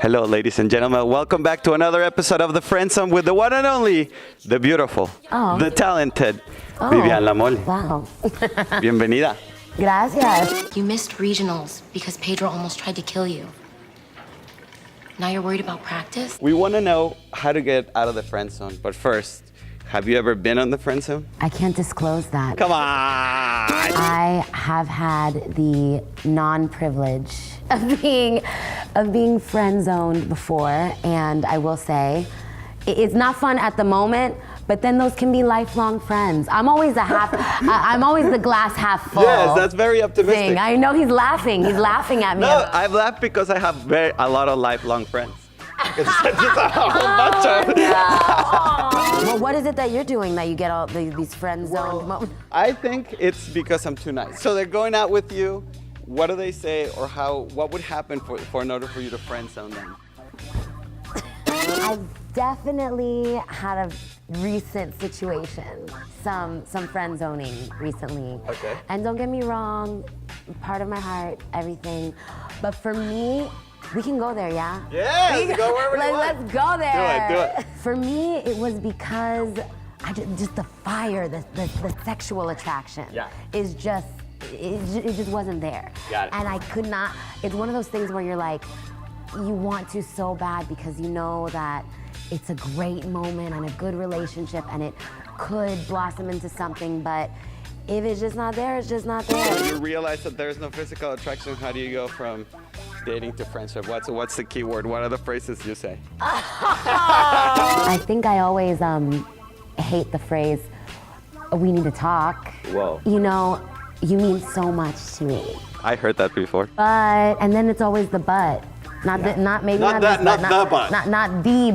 Hello, ladies and gentlemen. Welcome back to another episode of the Friendzone with the one and only, the beautiful, the talented, Vivian Lamolli. Wow. Bienvenida. Gracias. You missed regionals because Pedro almost tried to kill you. Now you're worried about practice? We want to know how to get out of the friend zone, but first, have you ever been on the friend zone? I can't disclose that. Come on! I have had the non-privilege of being friend zoned before, and I will say, it's not fun at the moment, but then those can be lifelong friends. I'm always I'm always the glass half full. Yes, that's very optimistic. Thing. I know he's laughing. He's laughing at me. No, I've laughed because I have a lot of lifelong friends. It's just a whole bunch of. Well, what is it that you're doing that you get all these friend zoned moments? I think it's because I'm too nice. So they're going out with you. What do they say, or what would happen for in order for you to friend zone them? I've definitely had a recent situation, some friend zoning recently. Okay. And don't get me wrong, part of my heart, everything. But for me, we can go there, yeah? Yeah, let's go wherever you want. Let's go there. Do it. For me, it was because just the fire, the sexual attraction is just, it just wasn't there. Got it. And I could not, it's one of those things where you're like, you want to so bad because you know that it's a great moment and a good relationship and it could blossom into something, but if it's just not there, it's just not there. When you realize that there's no physical attraction, how do you go from dating to friendship? What's the key word? What are the phrases you say? I think I always hate the phrase, we need to talk. Whoa. You know, you mean so much to me. I heard that before. But, and then it's always the but. Not the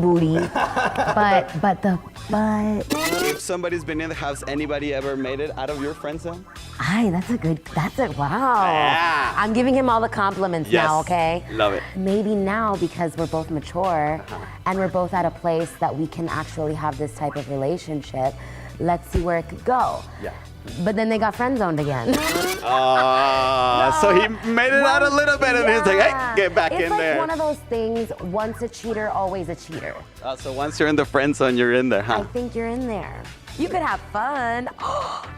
booty, but the butt. If somebody's been in the house, anybody ever made it out of your friend zone? Wow. Yeah. I'm giving him all the compliments now, okay? Love it. Maybe now because we're both mature and we're both at a place that we can actually have this type of relationship, let's see where it could go. Yeah. But then they got friend zoned again. So he made it out a little bit and he's like, hey, get back in there. It's like one of those things, once a cheater, always a cheater. So once you're in the friend zone, you're in there, huh? I think you're in there. You could have fun.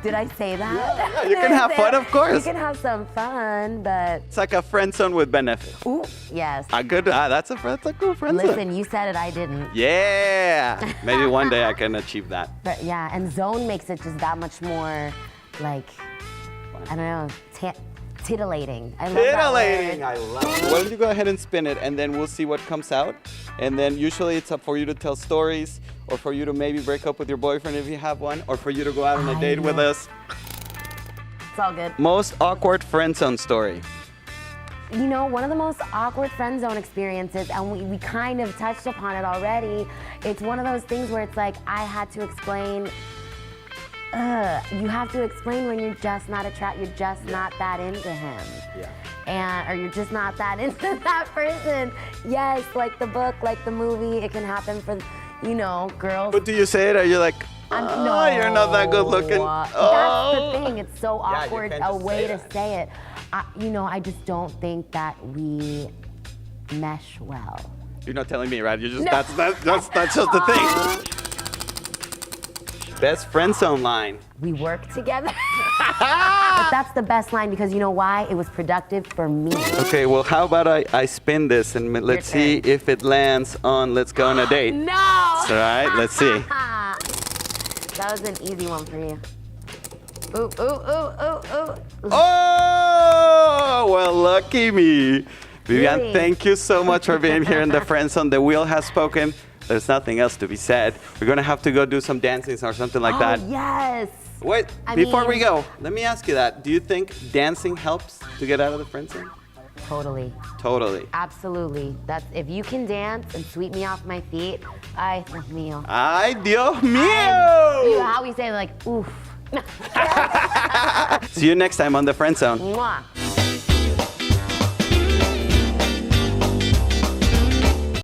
Did I say that? Yeah, you can have fun, of course. You can have some fun, but... It's like a friend zone with benefits. Ooh, yes. That's a cool friend zone. Listen, you said it, I didn't. Yeah. Maybe one day I can achieve that. But yeah, and zone makes it just that much more, like, I don't know, titillating. I love Titillating, that I love it. Why don't you go ahead and spin it, and then we'll see what comes out. And then usually it's up for you to tell stories, or for you to maybe break up with your boyfriend if you have one, or for you to go out on a date with us. It's all good. Most awkward friend zone story. You know, one of the most awkward friend zone experiences, and we kind of touched upon it already, it's one of those things where it's like, I had to explain, you have to explain when you're just not you're just not that into him. Yeah. Or you're just not that into that person. Yes, like the book, like the movie, it can happen for, you know, girls. But do you say it, or you're like, no, you're not that good looking? That's the thing, it's so awkward, can't a just way say to that. say it. You know, I just don't think that we mesh well. You're not telling me, right? You're just that's just the thing. Best friend zone line. We work together. But that's the best line because you know why? It was productive for me. Okay, well, how about I spin this and let's see if it lands on Let's Go on a Date. No! All right, let's see. That was an easy one for you. Ooh, ooh, ooh, ooh, ooh. Oh, well, lucky me. Vivian, Really? thank you so much for being here in the Friend Zone. The wheel has spoken. There's nothing else to be said. We're going to have to go do some dancing or something like that. Yes. Wait, before we go, let me ask you that. Do you think dancing helps to get out of the friend zone? Totally. Totally. Absolutely. That's if you can dance and sweep me off my feet, ay, Dios mío. Ay, Dios You know mío! how we say like, oof. See you next time on the Friend Zone. Mwah.